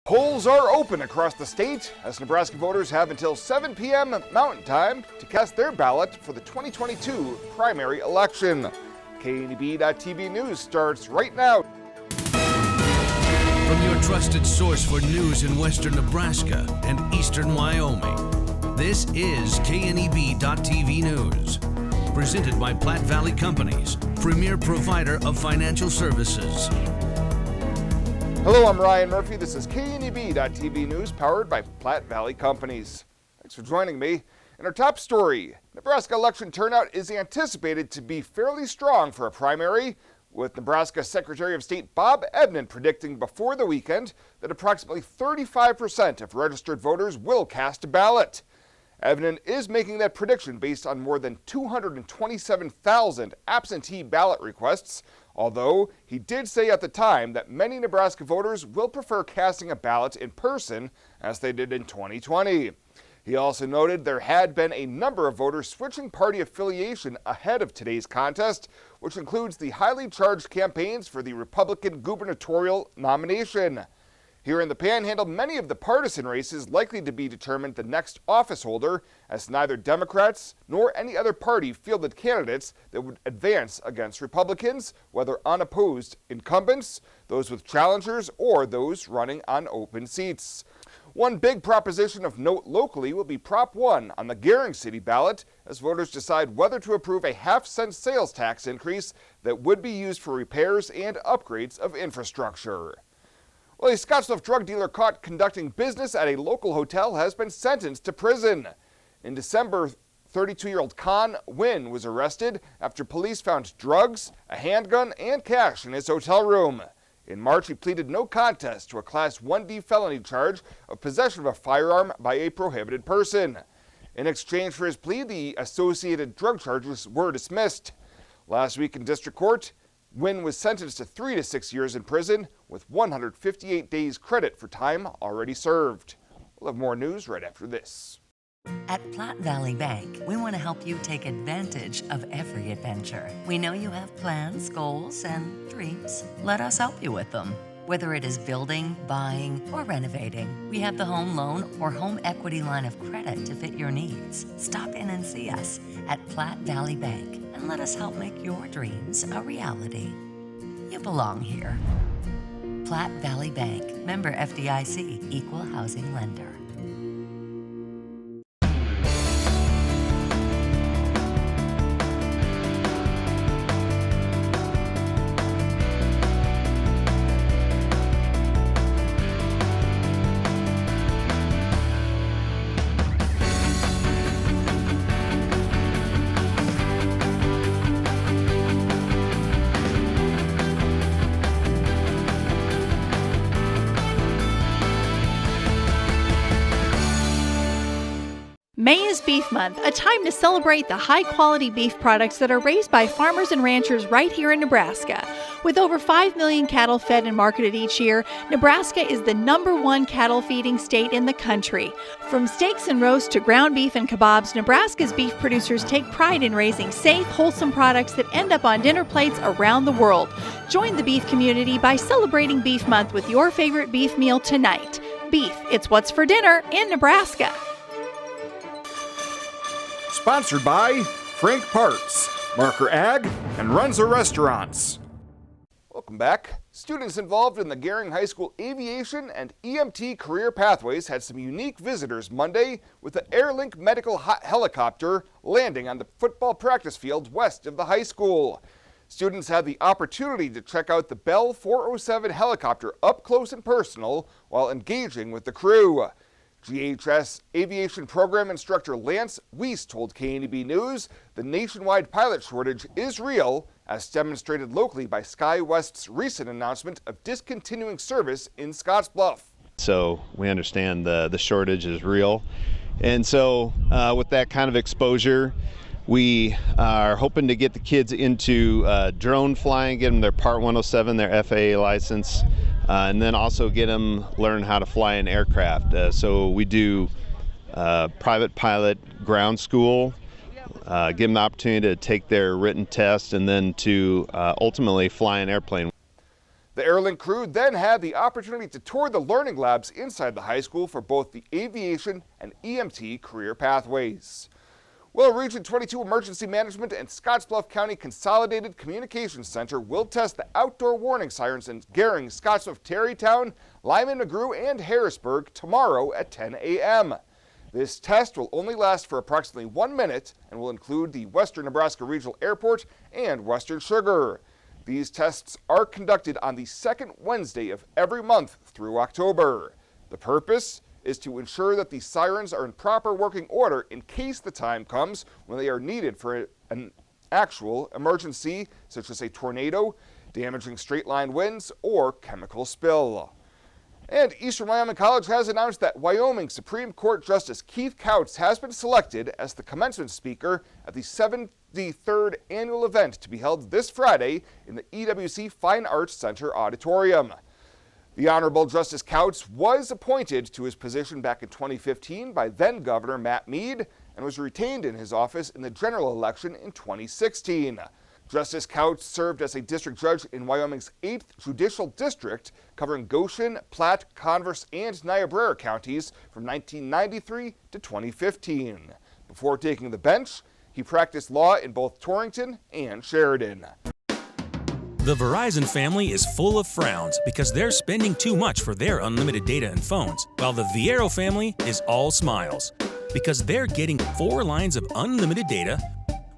Polls are open across the state as Nebraska voters have until 7 p.m. Mountain Time to cast their ballot for the 2022 primary election. KNEB.TV News starts right now. From your trusted source for news in western Nebraska and eastern Wyoming, this is KNEB.TV News. Presented by Platte Valley Companies, premier provider of financial services. Hello, I'm Ryan Murphy. This is KNEB.TV News powered by Platte Valley Companies. Thanks for joining me. In our top story, Nebraska election turnout is anticipated to be fairly strong for a primary, with Nebraska Secretary of State Bob Ebnen predicting before the weekend that approximately 35% of registered voters will cast a ballot. Ebnen is making that prediction based on more than 227,000 absentee ballot requests, although he did say at the time that many Nebraska voters will prefer casting a ballot in person as they did in 2020. He also noted there had been a number of voters switching party affiliation ahead of today's contest, which includes the highly charged campaigns for the Republican gubernatorial nomination. Here in the Panhandle, many of the partisan races likely to be determined the next office holder, as neither Democrats nor any other party fielded candidates that would advance against Republicans, whether unopposed incumbents, those with challengers, or those running on open seats. One big proposition of note locally will be Prop 1 on the Gering City ballot as voters decide whether to approve a half-cent sales tax increase that would be used for repairs and upgrades of infrastructure. Well, a Scottsbluff drug dealer caught conducting business at a local hotel has been sentenced to prison. In December, 32-year-old Con Wynn was arrested after police found drugs, a handgun, and cash in his hotel room. In March, he pleaded no contest to a Class 1D felony charge of possession of a firearm by a prohibited person. In exchange for his plea, the associated drug charges were dismissed. Last week in district court, Wynn was sentenced to 3 to 6 years in prison with 158 days credit for time already served. We'll have more news right after this. At Platte Valley Bank, we want to help you take advantage of every adventure. We know you have plans, goals, and dreams. Let us help you with them. Whether it is building, buying, or renovating, we have the home loan or home equity line of credit to fit your needs. Stop in and see us at Platte Valley Bank and let us help make your dreams a reality. You belong here. Platte Valley Bank, member FDIC, equal housing lender. May is Beef Month, a time to celebrate the high-quality beef products that are raised by farmers and ranchers right here in Nebraska. With over 5 million cattle fed and marketed each year, Nebraska is the #1 cattle feeding state in the country. From steaks and roasts to ground beef and kebabs, Nebraska's beef producers take pride in raising safe, wholesome products that end up on dinner plates around the world. Join the beef community by celebrating Beef Month with your favorite beef meal tonight. Beef, it's what's for dinner in Nebraska. Sponsored by Frank Parts, Marker Ag, and Runza Restaurants. Welcome back. Students involved in the Gering High School Aviation and EMT career pathways had some unique visitors Monday with the AirLink medical helicopter landing on the football practice field west of the high school. Students had the opportunity to check out the Bell 407 helicopter up close and personal while engaging with the crew. GHS Aviation Program Instructor Lance Weiss told KNEB News the nationwide pilot shortage is real, as demonstrated locally by SkyWest's recent announcement of discontinuing service in Scottsbluff. So we understand the shortage is real. And so with that kind of exposure, we are hoping to get the kids into drone flying, get them their Part 107, their FAA license, and then also get them learn how to fly an aircraft. So we do private pilot ground school, give them the opportunity to take their written test, and then to ultimately fly an airplane. The Airlink crew then had the opportunity to tour the learning labs inside the high school for both the aviation and EMT career pathways. Well, Region 22 Emergency Management and Scottsbluff County Consolidated Communications Center will test the outdoor warning sirens in Gering, Scottsbluff, Terrytown, Lyman, McGrew, and Harrisburg tomorrow at 10 a.m. This test will only last for approximately 1 minute and will include the Western Nebraska Regional Airport and Western Sugar. These tests are conducted on the second Wednesday of every month through October. The purpose is to ensure that the sirens are in proper working order in case the time comes when they are needed for an actual emergency, such as a tornado, damaging straight-line winds, or chemical spill. And Eastern Wyoming College has announced that Wyoming Supreme Court Justice Keith Couts has been selected as the commencement speaker at the 73rd annual event to be held this Friday in the EWC Fine Arts Center Auditorium. The Honorable Justice Couts was appointed to his position back in 2015 by then-Governor Matt Mead and was retained in his office in the general election in 2016. Justice Couts served as a district judge in Wyoming's 8th Judicial District, covering Goshen, Platte, Converse, and Niobrara counties from 1993 to 2015. Before taking the bench, he practiced law in both Torrington and Sheridan. The Verizon family is full of frowns because they're spending too much for their unlimited data and phones, while the Viero family is all smiles because they're getting 4 lines of unlimited data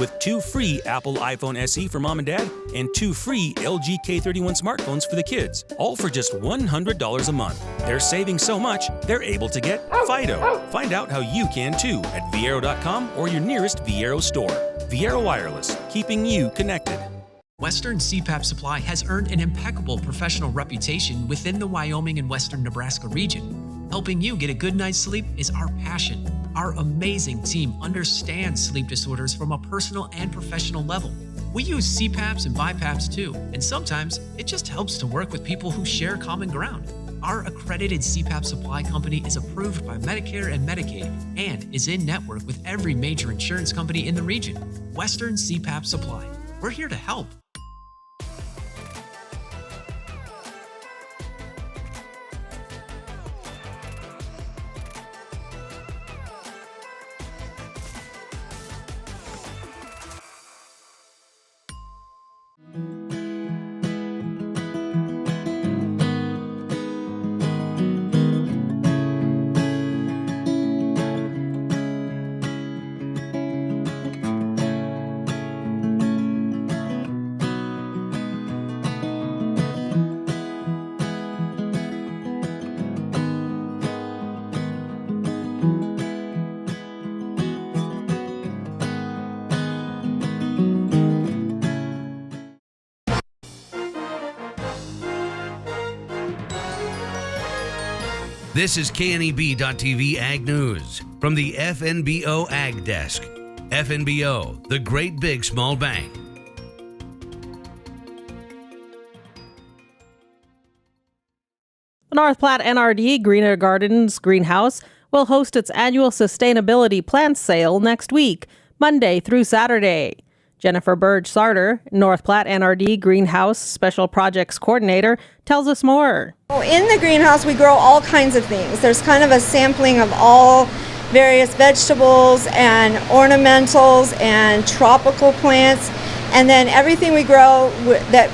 with 2 free Apple iPhone SE for mom and dad and 2 free LG K31 smartphones for the kids, all for just $100 a month. They're saving so much, they're able to get Fido. Find out how you can too at Viero.com or your nearest Viero store. Viero Wireless, keeping you connected. Western CPAP Supply has earned an impeccable professional reputation within the Wyoming and Western Nebraska region. Helping you get a good night's sleep is our passion. Our amazing team understands sleep disorders from a personal and professional level. We use CPAPs and BiPAPs too, and sometimes it just helps to work with people who share common ground. Our accredited CPAP supply company is approved by Medicare and Medicaid and is in network with every major insurance company in the region. Western CPAP Supply. We're here to help. This is KNEB.TV Ag News from the FNBO Ag Desk. FNBO, the great big small bank. The North Platte NRD Greener Gardens Greenhouse will host its annual sustainability plant sale next week, Monday through Saturday. Jennifer Burge-Sarter, North Platte NRD Greenhouse Special Projects Coordinator, tells us more. In the greenhouse, we grow all kinds of things. There's kind of a sampling of all various vegetables and ornamentals and tropical plants. And then everything we grow that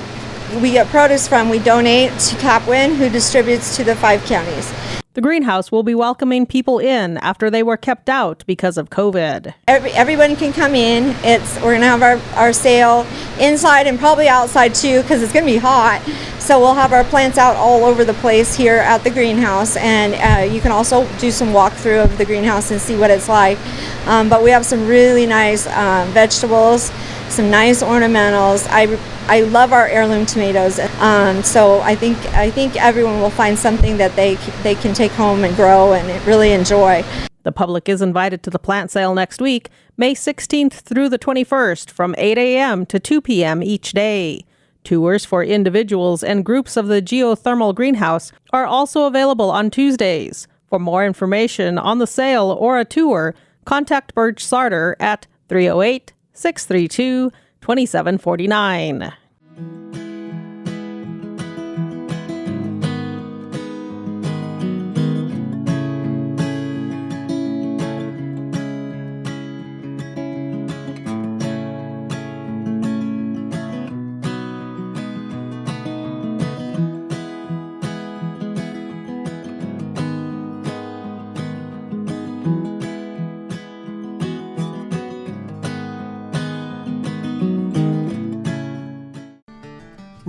we get produce from, we donate to Capwin, who distributes to the 5 counties. The greenhouse will be welcoming people in after they were kept out because of COVID. Everyone can come in. We're going to have our sale inside and probably outside too, because it's going to be hot. So we'll have our plants out all over the place here at the greenhouse, and you can also do some walkthrough of the greenhouse and see what it's like. But we have some really nice vegetables, some nice ornamentals. I love our heirloom tomatoes, so I think everyone will find something that they can take home and grow and really enjoy. The public is invited to the plant sale next week, May 16th through the 21st, from 8 a.m. to 2 p.m. each day. Tours for individuals and groups of the geothermal greenhouse are also available on Tuesdays. For more information on the sale or a tour, contact Burge-Sarter at 308-632-2749.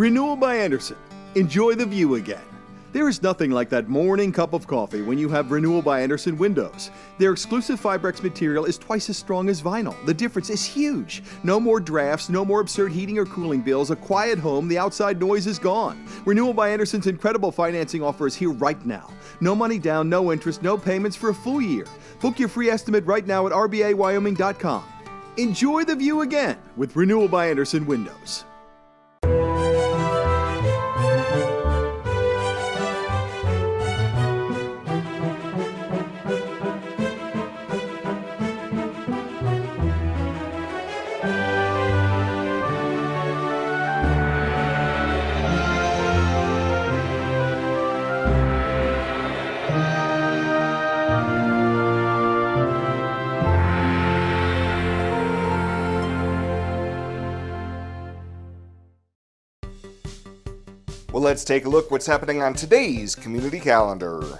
Renewal by Andersen. Enjoy the view again. There is nothing like that morning cup of coffee when you have Renewal by Andersen windows. Their exclusive Fibrex material is twice as strong as vinyl. The difference is huge. No more drafts, no more absurd heating or cooling bills. A quiet home, the outside noise is gone. Renewal by Andersen's incredible financing offer is here right now. No money down, no interest, no payments for a full year. Book your free estimate right now at rbawyoming.com. Enjoy the view again with Renewal by Andersen windows. Well, let's take a look what's happening on today's community calendar.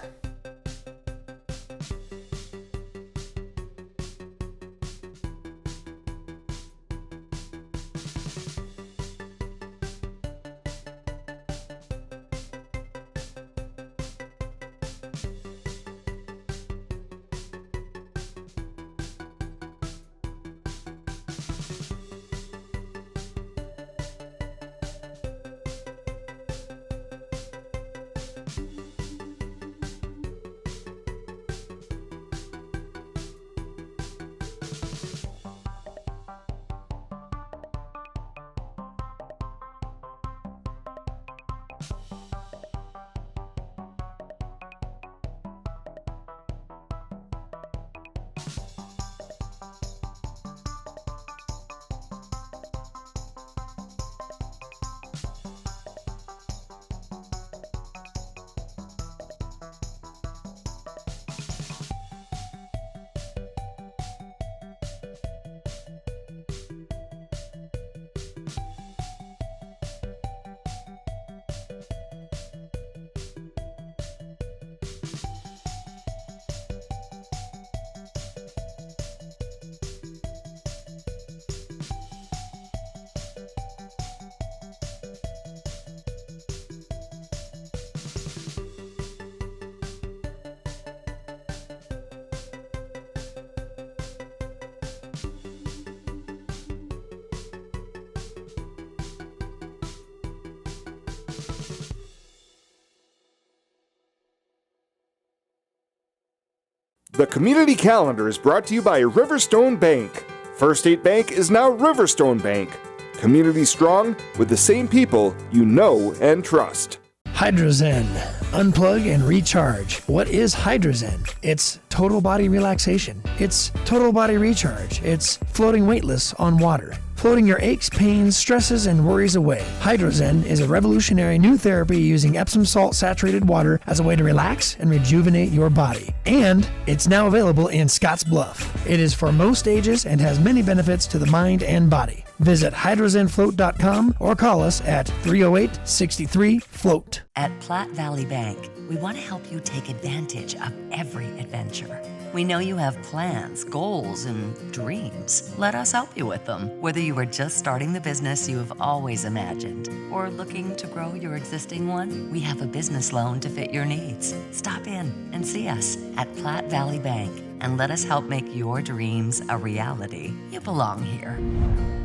The community calendar is brought to you by Riverstone Bank. First State Bank is now Riverstone Bank. Community strong with the same people you know and trust. Hydrozen. Unplug and recharge. What is Hydrozen? It's total body relaxation. It's total body recharge. It's floating weightless on water. Floating your aches, pains, stresses, and worries away. Hydrozen is a revolutionary new therapy using Epsom salt saturated water as a way to relax and rejuvenate your body. And it's now available in Scotts Bluff. It is for most ages and has many benefits to the mind and body. Visit hydrozenfloat.com or call us at 308-63-FLOAT. At Platte Valley Bank, we want to help you take advantage of every adventure. We know you have plans, goals, and dreams. Let us help you with them. Whether you are just starting the business you have always imagined or looking to grow your existing one, we have a business loan to fit your needs. Stop in and see us at Platte Valley Bank and let us help make your dreams a reality. You belong here.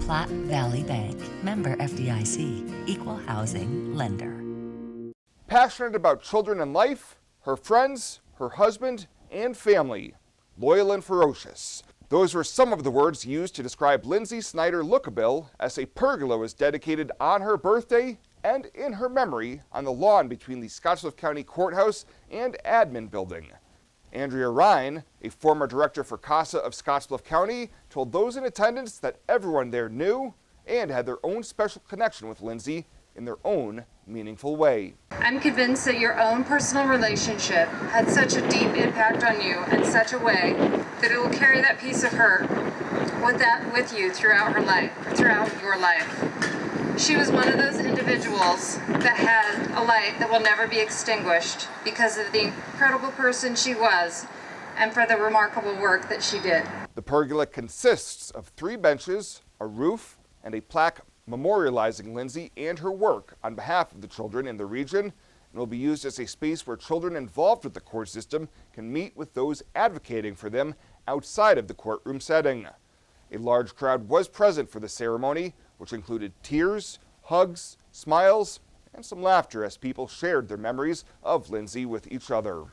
Platte Valley Bank, member FDIC, equal housing lender. Passionate about children and life, her friends, her husband, and family. Loyal and ferocious. Those were some of the words used to describe Lindsay Snyder Lookabill as a pergola was dedicated on her birthday and in her memory on the lawn between the Scottsbluff County Courthouse and Admin Building. Andrea Ryan, a former director for CASA of Scottsbluff County, told those in attendance that everyone there knew and had their own special connection with Lindsay in their own meaningful way. I'm convinced that your own personal relationship had such a deep impact on you in such a way that it will carry that piece of her with you throughout your life. She was one of those individuals that had a light that will never be extinguished because of the incredible person she was and for the remarkable work that she did. The pergola consists of 3 benches, a roof, and a plaque memorializing Lindsay and her work on behalf of the children in the region, and will be used as a space where children involved with the court system can meet with those advocating for them outside of the courtroom setting. A large crowd was present for the ceremony, which included tears, hugs, smiles, and some laughter as people shared their memories of Lindsay with each other.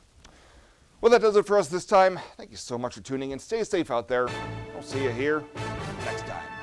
Well, that does it for us this time. Thank you so much for tuning in. Stay safe out there. I'll see you here next time.